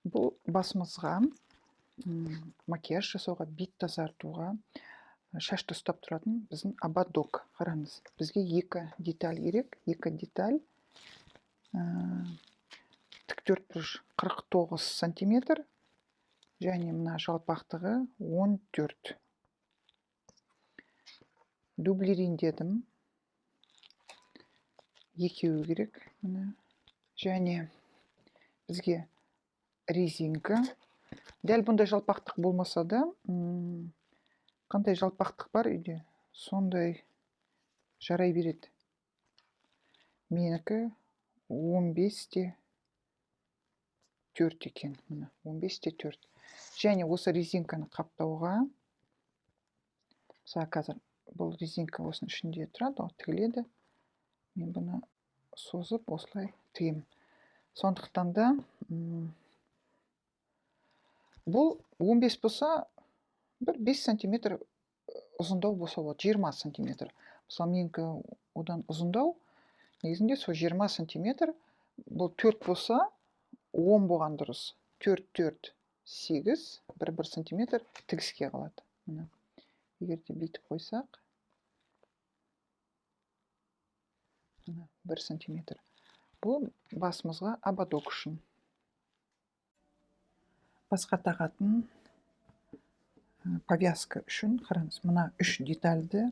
Бұл басымызға макияж жасауға, бет тазартуға, шашты ұстап тұратын біздің ободок. Қараңыз, бізге екі деталь керек. Екі деталь тіктөртбұрыш 49 сантиметр және мына жалпақтығы 14. Дублерин дедім. Екеуі керек. Және бізге резинка. Дәл бұндай жалпақтық болмаса да, қандай жалпақтық бар үйде, сондай жарай береді. Менікі 15-те 4 екен. 15-те 4. Және осы резинканы қаптауға, қазір бұл резинка осының ішінде тұрады, тігіледі. Мен бұны созып осылай тігемін. Сондықтан да бұл 15 болса, бір 5 сантиметр ұзындау болса болады, 20 сантиметр. Мысалы, менікі одан ұзындау, негізінде сол 20 сантиметр, бұл 4 болса, 10 болған дұрыс. 4, 4, 8, 1 сантиметр тігіске қалады. Егер де бүйтіп қойсақ, 1 сантиметр. Бұл басымызға ободок үшін. Басқа тағатын повязка үшін, қараңыз, мына 3 детальді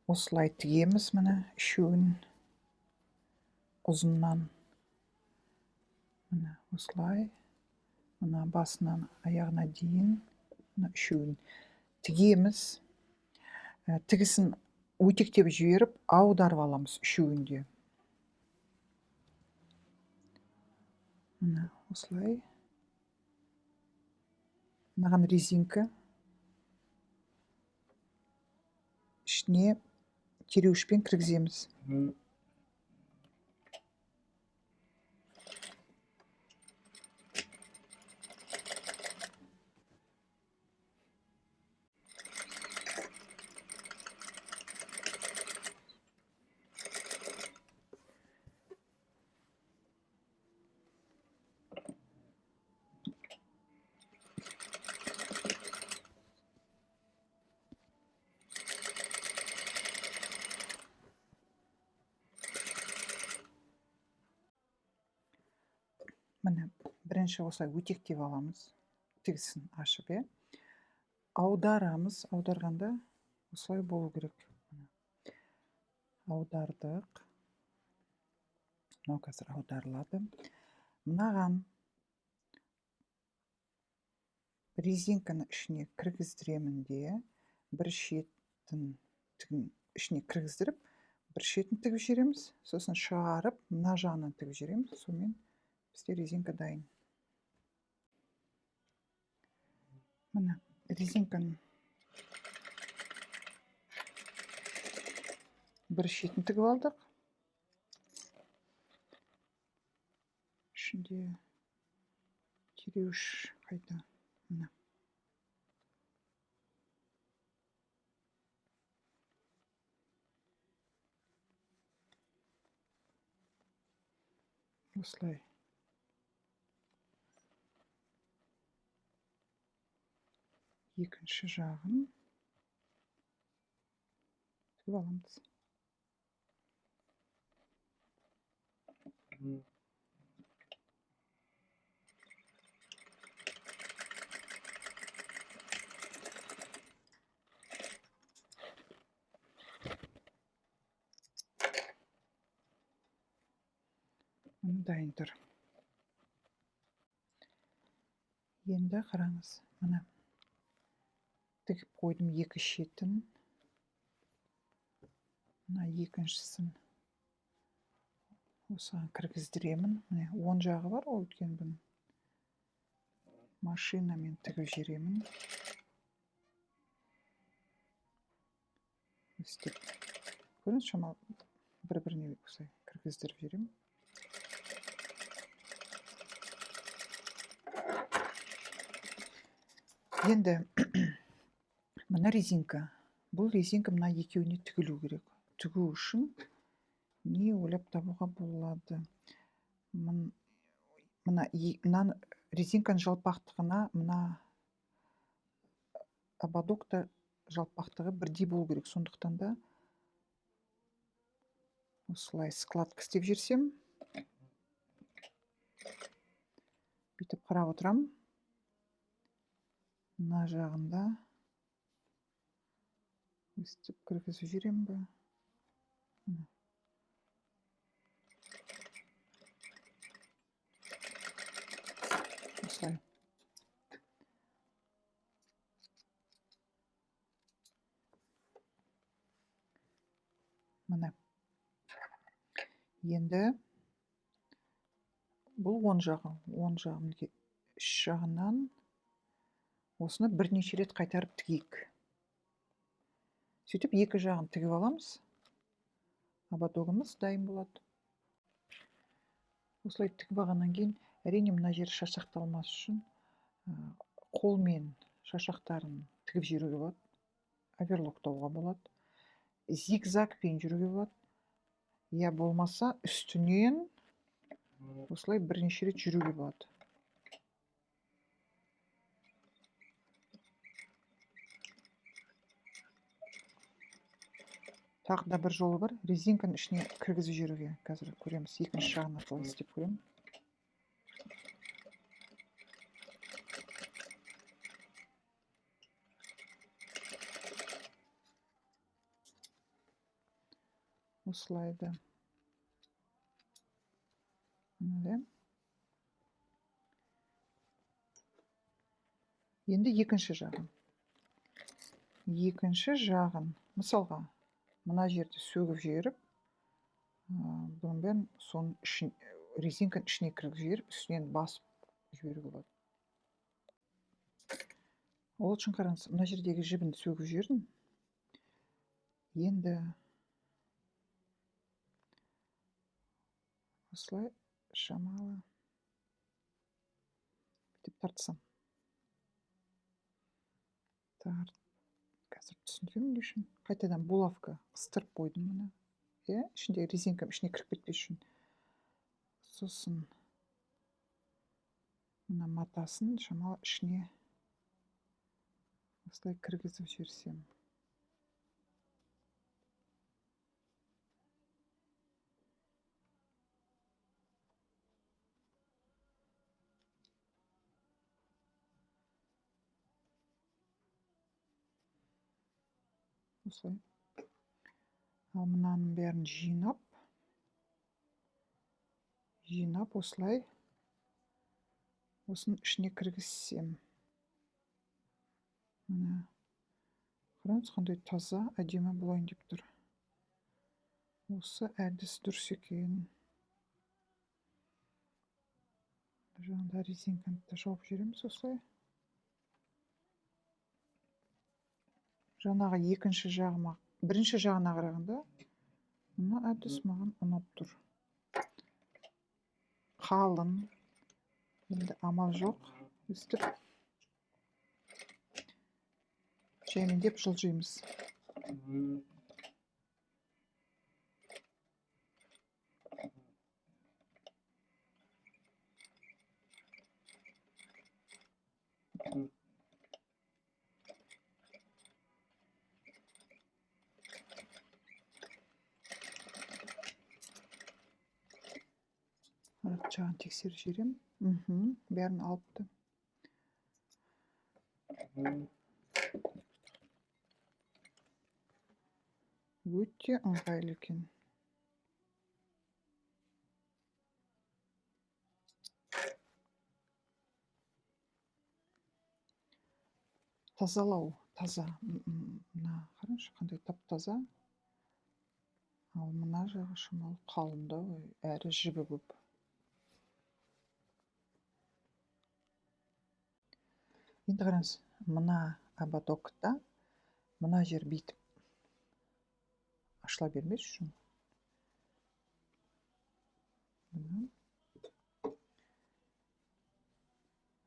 осылай тігеміз, мына үшеуін ұзыннан. Мына осылай, мына басынан аяғына дейін, мына үшеуін тігеміз. Тігісін өтектеп жіберіп, аударып аламыз үшеуінде. Мына осылай. Мынаған резинка. Ішіне тереуішпен кіргіземіз. Міне, бірінші осылай өтектеп аламыз. Тігісін ашып, аударамыз. Аударғанда осылай болу керек. Аудардық. Мынау қазір аударылады. Мынаған резинканы ішіне кіргіздіремін де, бір шетін ішіне кіргіздіріп, бір шетін тігіп жібереміз. Сосын шығарып, мына жағынан тігіп жібереміз. Сонымен бізде резинка дайын. Мына резинканың бір шетін тігіп алдық. Ішінде тереуіш қайда? Мына. Осылай. Екінші жағын тігіп аламыз. Дайын тұр. Енді қараңыз, мына тігіп қойдым екі шетін. Мына екіншісін осыған кіргіздіремін. Міне 10 жағы бар, ол өткен бұны машинамен тігіп жіберемін. Істеп. Көріңіз, шамалы бір-біріне осылай кіргіздіріп жіберемін. Енді мына резинка. Бұл резинка мына екеуіне тігілу керек. Тігу үшін не ойлап табуға болады? мына резинканың жалпақтығына мына ободокта жалпақтығы бірдей болу керек. Сондықтан да осылай складка істеп жүрсем, бүйтіп қарап отырамын. Мына жағында өстіп кіргізіп жіберемін ба? Осылай. Міне. Енді бұл оң жағы. Оң жағын үш жағынан осыны бірнеше рет қайтарып тігейік. Сөйтіп екі жағын тігіп аламыз. Ободогымыз дайын болады. Осылай тігіп алғаннан кейін, әрине мына жері шашақталмас үшін қолмен шашақтарын тігіп жүруге болады. Оверлоктауға болады. Зигзагпен жүруге болады. Я болмаса үстінен осылай бірнеше рет жүруге болады. Тағы да бір жолы бар. Резинканың ішіне кіргізіп жүруге. Қазір көреміз. Екінші жағына солай істеп көремін. Осылайды. Енді екінші жағын. Екінші жағын, мысалға, мына жерді сөгіп жіберіп, бұның бәрін соның резинканың ішіне кіргізіп жіберіп, үстінен басып жіберуге болады. Ол үшін қараңыз, мына жердегі жібін сөгіп жібердім. Енді осылай шамалы деп тартсам. Қазір түсіндіремін үшін. Қайтадан булавка қыстырып қойдым мұны. Ішіндегі резинкам ішіне кіріп кетпес үшін. Сосын мына матасын шамалы ішіне осылай кіргізіп жіберсем. Осылай. Ал мынаның бәрін жинап осылай осының ішіне кіргізсем. Мына қараңыз, қандай таза, әдемі болайын деп тұр. Осы әдіс дұрыс екен. Жаңда резинканы да жауып жүреміз осылай. Жаңағы екінші жағыма, бірінші жағына қарағанда, мына әдіс маған ұнап тұр. Қалың, енді амал жоқ, өстіп жаймендеп жылжимыз. Жағын тексеріп жіберемін. Бәрін алыпты. Өте ыңғайлы екен. Тазалау, таза. Мына қараңызшы, қандай тап-таза. Ал мына жағы шамалы қалыңдау, әрі жібі көп. Енді қараңыз, мына ободокта мына жер бүйтіп ашыла бермес үшін.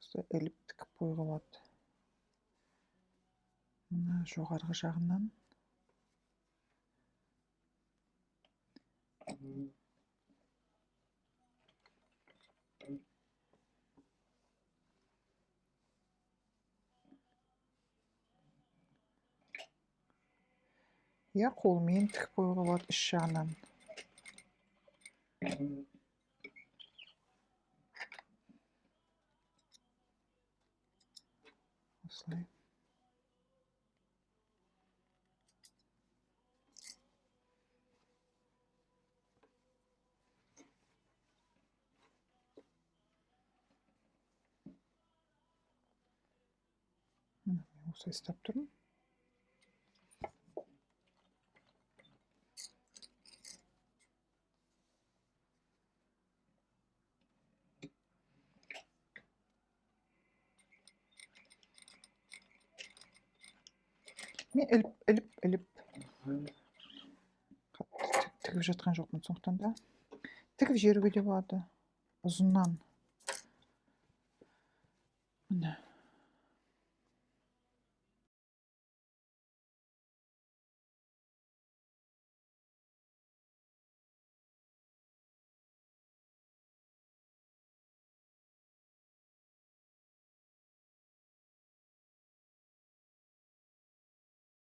Осылай іліп тікіп қоюға болады. Мына жоғарғы жағынан Я қолмен тігіп қоюға болады іш жағынан. Осылай. Мен осылай ұстап тұрмын. Мен іліп тігіп жатқан жоқпын, сондықтан да тігіп жіберуге де болады ұзыннан. Міне.